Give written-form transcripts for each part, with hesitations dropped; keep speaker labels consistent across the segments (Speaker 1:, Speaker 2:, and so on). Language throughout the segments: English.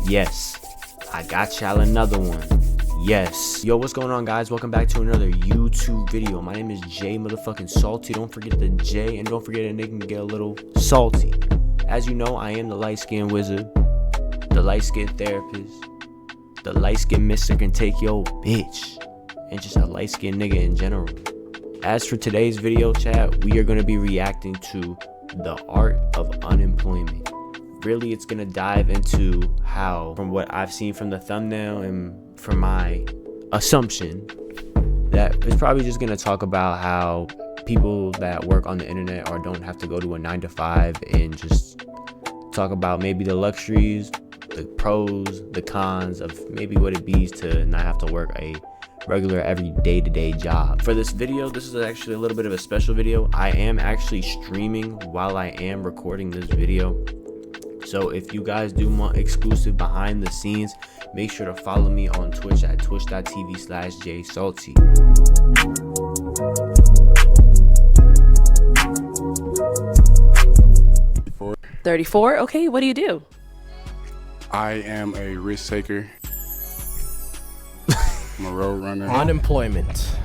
Speaker 1: Yes, I got y'all another one. Yes. Yo, what's going on, guys? Welcome back to another YouTube video. My name is JSalty. Don't forget the J, and don't forget to make me get a little salty. As you know, I am the light-skin wizard, the light-skin therapist, the light-skin mister can take your bitch, and just a light-skin nigga in general. As for today's video, chat, we are going to be reacting to the art of unemployment. Really, it's gonna dive into how, from what I've seen from the thumbnail and from my assumption, that it's probably just gonna talk about how people that work on the internet or don't have to go to a 9-to-5, and just talk about maybe the luxuries, the pros, the cons of maybe what it means to not have to work a regular every day-to-day job. For this video, this is actually a little bit of a special video. I am actually streaming while I am recording this video. So if you guys do want exclusive behind the scenes, make sure to follow me on Twitch at twitch.tv/JSalty.
Speaker 2: 34. Okay, what do you do?
Speaker 3: I am a risk taker. I'm a road runner.
Speaker 4: Unemployment.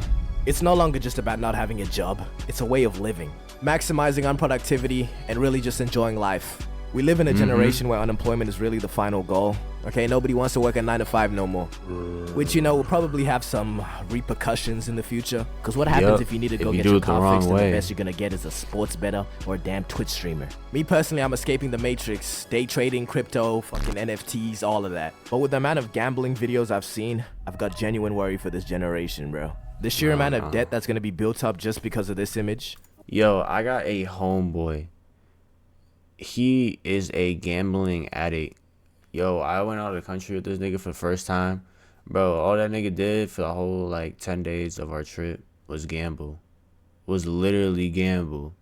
Speaker 4: It's no longer just about not having a job. It's a way of living, maximizing on productivity and really just enjoying life. We live in a generation where unemployment is really the final goal. Okay, nobody wants to work a 9-to-5 no more. Which, you know, will probably have some repercussions in the future. Because what happens if you need to go get your car fixed and the best you're gonna get is a sports bettor or a damn Twitch streamer? Me personally, I'm escaping the matrix. Day trading, crypto, fucking NFTs, all of that. But with the amount of gambling videos I've seen, I've got genuine worry for this generation, bro. The sheer amount of debt that's gonna be built up just because of this image.
Speaker 1: Yo, I got a homeboy. He is a gambling addict. Yo, I went out of the country with this nigga for the first time. Bro, all that nigga did for the whole, 10 days of our trip was gamble. Was literally gamble.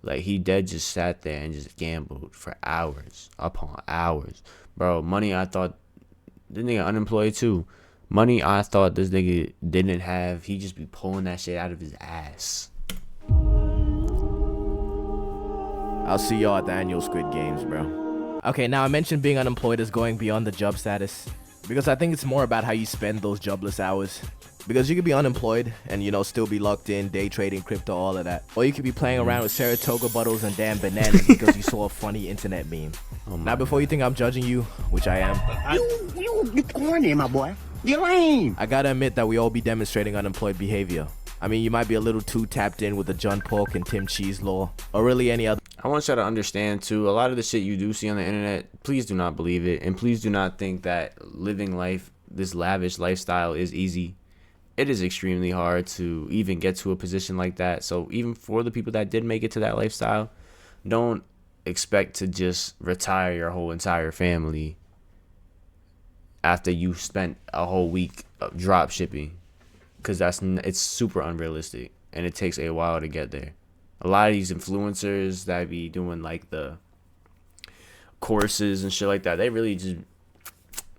Speaker 1: He dead just sat there and just gambled for hours upon hours. Bro, money I thought... This nigga unemployed too. Money I thought this nigga didn't have, he just be pulling that shit out of his ass.
Speaker 4: I'll see y'all at the annual Squid Games, bro. Okay, now I mentioned being unemployed is going beyond the job status, because I think it's more about how you spend those jobless hours. Because you could be unemployed and, you know, still be locked in, day trading, crypto, all of that. Or you could be playing around with Saratoga bottles and damn bananas because you saw a funny internet meme. Now, before you think I'm judging you, which I am,
Speaker 5: you corny, my boy. You lame.
Speaker 4: I gotta admit that we all be demonstrating unemployed behavior. I mean, you might be a little too tapped in with the John Pork and Tim Cheese law, or really any other.
Speaker 1: I want y'all to understand too, a lot of the shit you do see on the internet, please do not believe it, and please do not think that living life, this lavish lifestyle, is easy. It is extremely hard to even get to a position like that. So even for the people that did make it to that lifestyle, don't expect to just retire your whole entire family after you spent a whole week of drop shipping, because it's super unrealistic and it takes a while to get there. A lot of these influencers that be doing the courses and shit like that, they really just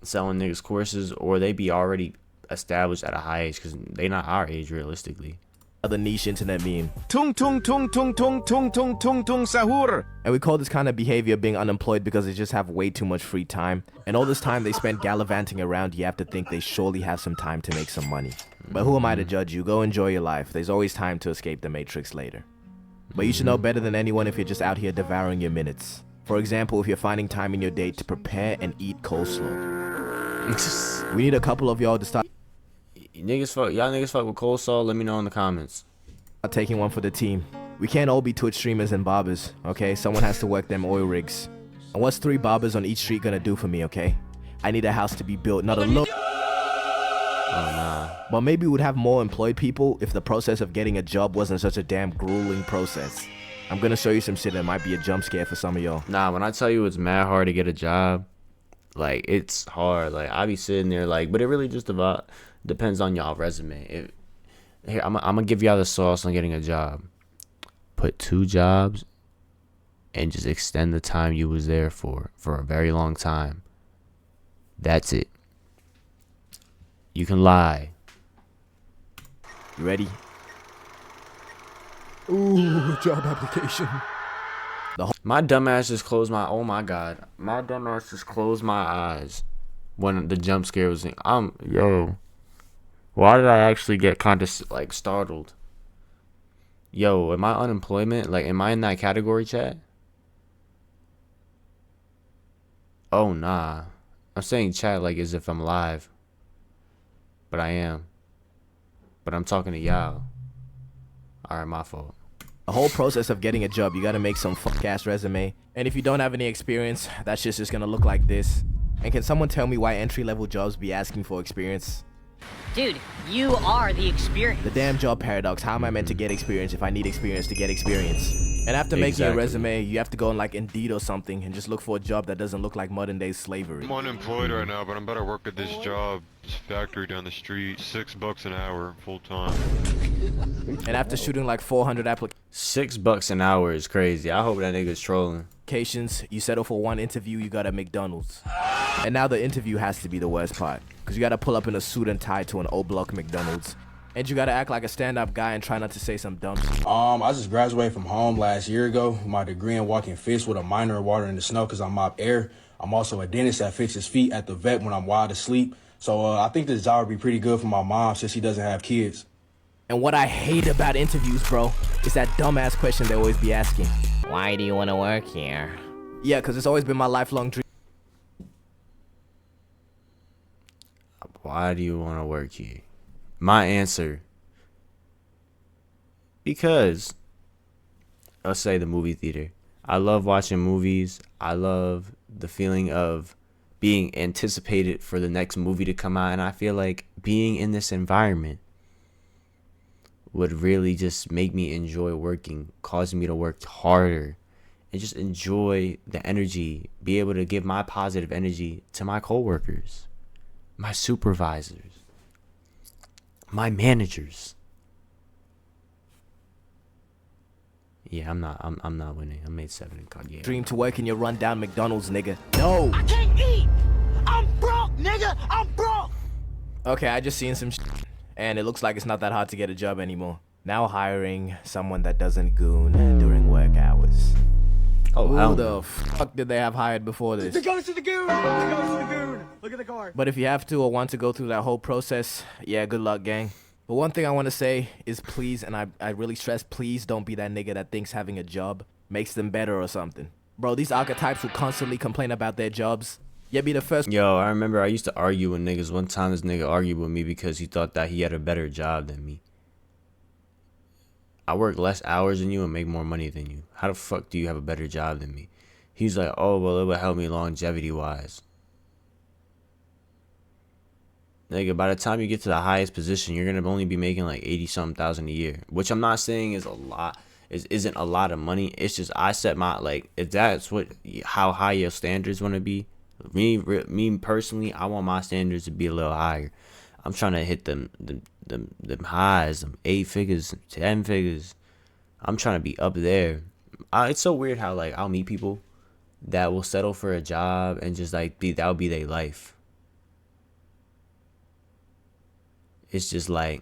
Speaker 1: selling niggas courses, or they be already established at a high age because they not our age realistically.
Speaker 4: Other niche internet meme.
Speaker 6: Tung tung tung tung tung tung tung tung tung sahur.
Speaker 4: And we call this kind of behavior being unemployed because they just have way too much free time. And all this time they spend gallivanting around, you have to think they surely have some time to make some money. But who am I to judge you? Go enjoy your life. There's always time to escape the matrix later. But you should know better than anyone if you're just out here devouring your minutes. For example, if you're finding time in your day to prepare and eat coleslaw. We need a couple of y'all to start
Speaker 1: Y'all niggas fuck with coleslaw. Let me know in the comments.
Speaker 4: Taking one for the team. We can't all be Twitch streamers and barbers, okay? Someone has to work them oil rigs. And what's 3 barbers on each street gonna do for me, okay? I need a house to be built, not a look.
Speaker 1: Oh, nah.
Speaker 4: But maybe we'd have more employed people if the process of getting a job wasn't such a damn grueling process. I'm gonna show you some shit that might be a jump scare for some of y'all.
Speaker 1: Nah, when I tell you it's mad hard to get a job, it's hard. I be sitting there but it really just depends on y'all resume. Here, I'm gonna give y'all the sauce on getting a job. Put 2 jobs and just extend the time you was there for a very long time. That's it. You can lie.
Speaker 4: You ready? Ooh, job application.
Speaker 1: My dumbass just closed my. Oh my god. My dumbass just closed my eyes when the jump scare was in. Yo. Why did I actually get kind of like startled? Yo, am I unemployment? Like, am I in that category, chat? Oh nah. I'm saying chat like as if I'm live. But I am. But I'm talking to y'all. Alright, my fault.
Speaker 4: The whole process of getting a job, you gotta make some fuck-ass resume. And if you don't have any experience, that shit's just gonna look like this. And can someone tell me why entry-level jobs be asking for experience?
Speaker 7: Dude, you are the experience.
Speaker 4: The damn job paradox. How am I meant to get experience if I need experience to get experience? And after making a resume, you have to go on like Indeed or something and just look for a job that doesn't look like modern day slavery.
Speaker 8: I'm unemployed right now, but I'm about to work at this job, this factory down the street, $6 an hour, full time.
Speaker 4: And after shooting like 400
Speaker 1: $6 an hour is crazy. I hope that nigga's trolling.
Speaker 4: applications, you settle for one interview, you got a McDonald's. And now the interview has to be the worst part, because you got to pull up in a suit and tie to an old block McDonald's. And you got to act like a stand-up guy and try not to say some dumb shit.
Speaker 9: I just graduated from home last year ago. My degree in walking fish with a minor in water in the snow because I mop air. I'm also a dentist that fixes feet at the vet when I'm wide asleep. So I think this job would be pretty good for my mom since she doesn't have kids.
Speaker 4: And what I hate about interviews, bro, is that dumbass question they always be asking.
Speaker 7: Why do you want to work here?
Speaker 4: Yeah, because it's always been my lifelong dream.
Speaker 1: Why do you want to work here? My answer, because let's say the movie theater. I love watching movies. I love the feeling of being anticipated for the next movie to come out, and I feel like being in this environment would really just make me enjoy working, causing me to work harder and just enjoy the energy, be able to give my positive energy to my coworkers, my supervisors, my managers. Yeah, I'm not winning. I made 7 in COD. Yeah.
Speaker 4: Dream to work in your rundown McDonald's, nigga. No.
Speaker 5: I can't eat. I'm broke, nigga. I'm broke.
Speaker 4: Okay, I just seen some shit, and it looks like it's not that hard to get a job anymore. Now hiring someone that doesn't goon during work hours.
Speaker 1: Oh,
Speaker 4: Who the fuck did they have hired before this?
Speaker 5: The goes to the goon. The goes to the goon. Look at the car.
Speaker 4: But if you have to or want to go through that whole process, yeah, good luck, gang. But one thing I want to say is please, and I really stress, please don't be that nigga that thinks having a job makes them better or something. Bro, these archetypes who constantly complain about their jobs, yet be the first.
Speaker 1: Yo, I remember I used to argue with niggas. One time this nigga argued with me because he thought that he had a better job than me. I work less hours than you and make more money than you. How the fuck do you have a better job than me? He's like, oh, well, it would help me longevity-wise. Nigga, by the time you get to the highest position, you're gonna only be making like 80-something thousand a year, which I'm not saying is a lot, isn't a lot of money. It's just I set my, like, if that's how high your standards want to be, me personally, I want my standards to be a little higher. I'm trying to hit them highs, them 8 figures, 10 figures. I'm trying to be up there. It's so weird how like I'll meet people that will settle for a job and just like that'll be their life. It's just like,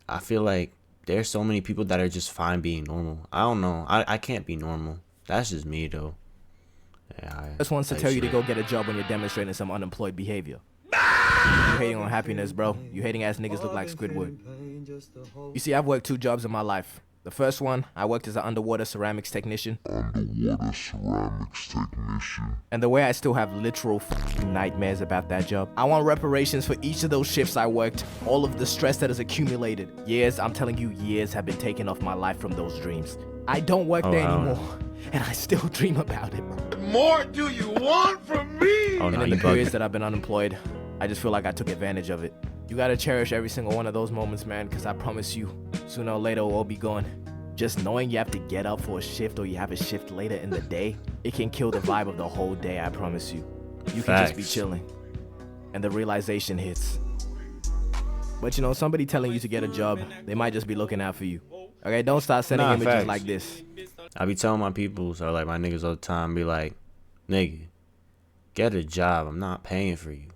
Speaker 1: I feel like there's so many people that are just fine being normal. I don't know. I can't be normal. That's just me though. Yeah,
Speaker 4: Just wants to tell you to go get a job when you're demonstrating some unemployed behavior. You hating on happiness, bro. You hating ass niggas look like Squidward. You see, I've worked 2 jobs in my life. The first one, I worked as an underwater ceramics technician. And the way I still have literal fucking nightmares about that job. I want reparations for each of those shifts I worked. All of the stress that has accumulated. Years, I'm telling you, years have been taken off my life from those dreams. I don't work there anymore. And I still dream about it.
Speaker 6: What more do you want from me?
Speaker 1: Oh, no,
Speaker 4: And in the
Speaker 1: you
Speaker 4: periods
Speaker 1: bugging.
Speaker 4: that I've been unemployed, I just feel like I took advantage of it. You gotta cherish every single one of those moments, man, because I promise you, sooner or later we'll all be gone. Just knowing you have to get up for a shift or you have a shift later in the day, it can kill the vibe of the whole day, I promise you. You can just be
Speaker 1: Facts.
Speaker 4: chilling. And the realization hits. But you know, somebody telling you to get a job, they might just be looking out for you. Okay, don't start sending
Speaker 1: Nah,
Speaker 4: images
Speaker 1: facts.
Speaker 4: like this.
Speaker 1: I be telling my people, so like my niggas all the time, be like, nigga, get a job. I'm not paying for you.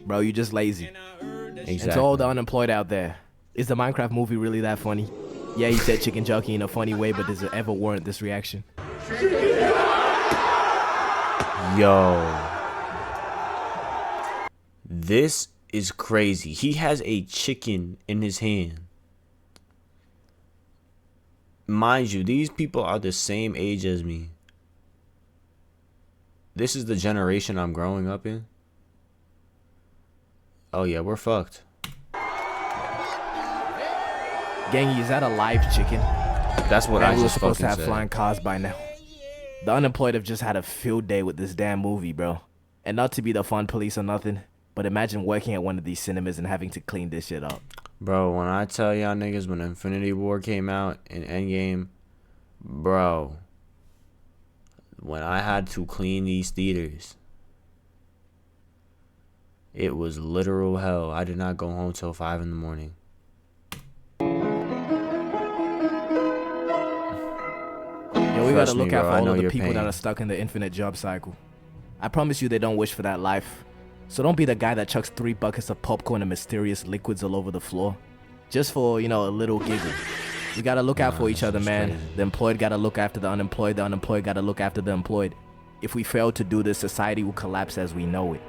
Speaker 4: Bro, you just lazy.
Speaker 1: Exactly.
Speaker 4: And to all the unemployed out there, is the Minecraft movie really that funny? Yeah, he said chicken jockey in a funny way, but does it ever warrant this reaction?
Speaker 1: Yo. This is crazy. He has a chicken in his hand. Mind you, these people are the same age as me. This is the generation I'm growing up in. Oh yeah, we're fucked.
Speaker 4: Gangy, is that a live chicken?
Speaker 1: That's what I
Speaker 4: we were
Speaker 1: just
Speaker 4: supposed to
Speaker 1: fucking
Speaker 4: have
Speaker 1: said.
Speaker 4: flying cars by now. The Unemployed have just had a field day with this damn movie, bro. And not to be the fun police or nothing, but imagine working at one of these cinemas and having to clean this shit up.
Speaker 1: Bro, when I tell y'all niggas when Infinity War came out in Endgame, bro, when I had to clean these theaters, it was literal hell. I did not go home till 5 in the morning.
Speaker 4: Yo, we gotta
Speaker 1: Trust me,
Speaker 4: look out
Speaker 1: bro,
Speaker 4: for
Speaker 1: I
Speaker 4: all
Speaker 1: know
Speaker 4: of the
Speaker 1: your
Speaker 4: people that
Speaker 1: pain.
Speaker 4: are stuck in the infinite job cycle. I promise you they don't wish for that life. So don't be the guy that chucks 3 buckets of popcorn and mysterious liquids all over the floor. Just for, you know, a little giggle. We gotta look out for each other, man.
Speaker 1: crazy.
Speaker 4: The employed gotta look after the unemployed gotta look after the employed. If we fail to do this, society will collapse as we know it.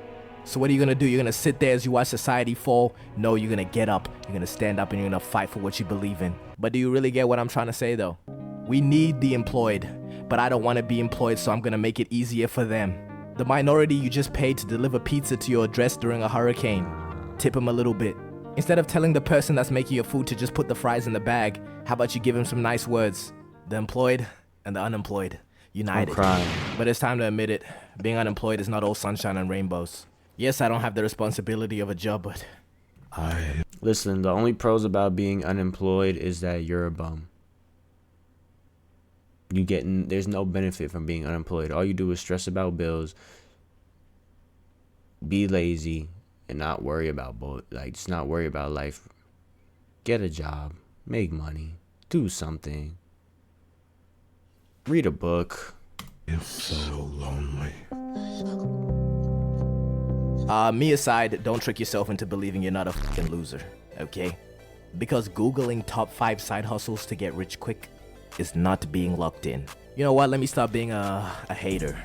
Speaker 4: So what are you gonna do? You're gonna sit there as you watch society fall? No, you're gonna get up. You're gonna stand up and you're gonna fight for what you believe in. But do you really get what I'm trying to say though? We need the employed, but I don't want to be employed, so I'm gonna make it easier for them. The minority you just paid to deliver pizza to your address during a hurricane, tip them a little bit. Instead of telling the person that's making your food to just put the fries in the bag, how about you give him some nice words? The employed and the unemployed, united.
Speaker 1: I'm crying.
Speaker 4: But it's time to admit it. Being unemployed is not all sunshine and rainbows. Yes, I don't have the responsibility of a job, but
Speaker 1: Listen, the only pros about being unemployed is that you're a bum. There's no benefit from being unemployed. All you do is stress about bills, be lazy, and not worry about just not worry about life. Get a job, make money, do something, read a book.
Speaker 4: Me aside, don't trick yourself into believing you're not a fucking loser, okay? Because Googling top 5 side hustles to get rich quick is not being locked in. You know what? Let me stop being a hater.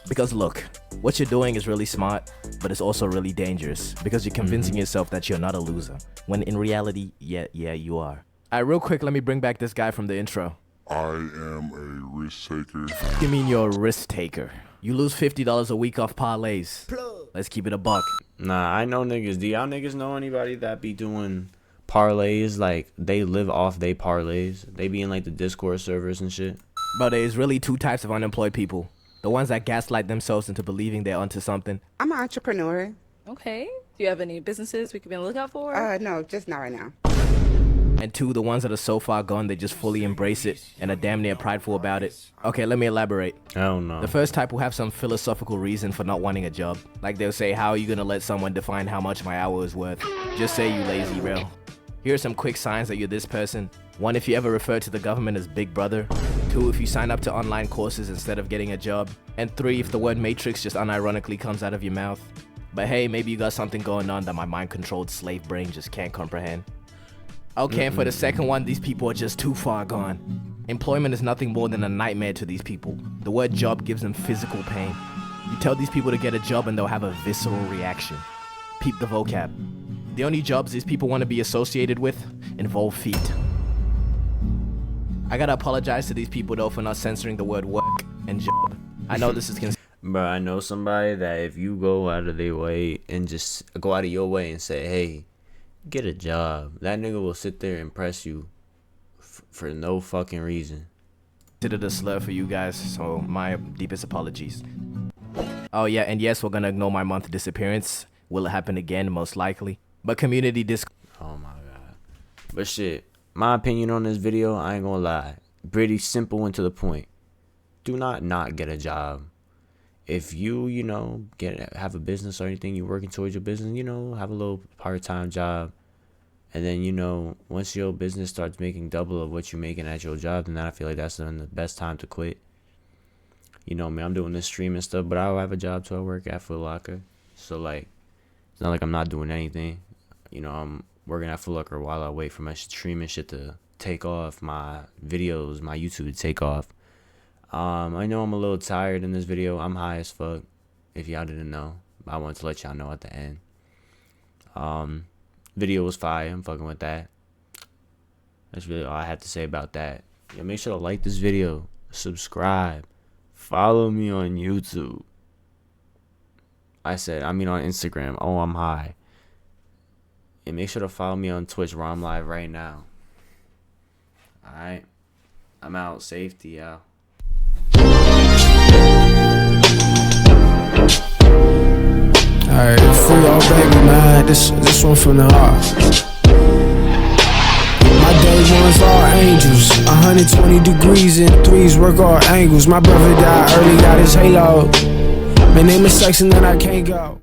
Speaker 4: Because look, what you're doing is really smart, but it's also really dangerous because you're convincing yourself that you're not a loser, when in reality, yeah, you are. Alright, real quick, let me bring back this guy from the intro.
Speaker 3: I am a risk taker.
Speaker 4: You mean you're a risk taker? You lose $50 a week off parlays. Let's keep it a buck.
Speaker 1: Nah, I know niggas. Do y'all niggas know anybody that be doing parlays? Like, they live off they parlays. They be in, like, the Discord servers and shit.
Speaker 4: But there's really 2 types of unemployed people. The ones that gaslight themselves into believing they're onto something.
Speaker 2: I'm an entrepreneur. Okay. Do you have any businesses we could be on the lookout for?
Speaker 10: No, just not right now.
Speaker 4: And 2, the ones that are so far gone they just fully embrace it and are damn near prideful about it. Okay, let me elaborate.
Speaker 1: I don't know.
Speaker 4: The first type will have some philosophical reason for not wanting a job. Like they'll say, how are you gonna let someone define how much my hour is worth? Just say you lazy, bro. Here are some quick signs that you're this person. 1, if you ever refer to the government as Big Brother. 2, if you sign up to online courses instead of getting a job. And 3, if the word matrix just unironically comes out of your mouth. But hey, maybe you got something going on that my mind-controlled slave brain just can't comprehend. Okay, and for the second one, these people are just too far gone. Employment is nothing more than a nightmare to these people. The word job gives them physical pain. You tell these people to get a job and they'll have a visceral reaction. Peep the vocab. The only jobs these people want to be associated with involve feet. I gotta apologize to these people though for not censoring the word work and job. I know this is
Speaker 1: Bro, I know somebody that if you go out of their way and just go out of your way and say, hey, get a job, that nigga will sit there and press you for no fucking reason.
Speaker 4: considered a slur for you guys, so my deepest apologies. Oh yeah, and yes, we're gonna ignore my month disappearance. Will it happen again? Most likely. But community
Speaker 1: Oh my god. But shit, my opinion on this video, I ain't gonna lie, pretty simple and to the point. Do not get a job. If you know, have a business or anything, you're working towards your business, have a little part-time job. And then, once your business starts making double of what you're making at your job, then I feel like that's the best time to quit. I'm doing this streaming stuff, but I have a job too. I work at Foot Locker. So, like, it's not like I'm not doing anything. I'm working at Foot Locker while I wait for my streaming shit to take off. My videos, my YouTube would take off. I know I'm a little tired in this video. I'm high as fuck. If y'all didn't know, I wanted to let y'all know at the end. Video was fire. I'm fucking with that. That's really all I have to say about that. Yo, make sure to like this video, subscribe, follow me on YouTube. I mean on Instagram. Oh, I'm high. And make sure to follow me on Twitch where I'm live right now. Alright. I'm out. Safety, y'all.
Speaker 10: Alright, free all baby, man. This one from the heart. My day ones are angels, 120 degrees and threes work all angles. My brother died early, got his halo. My name is section that I can't go.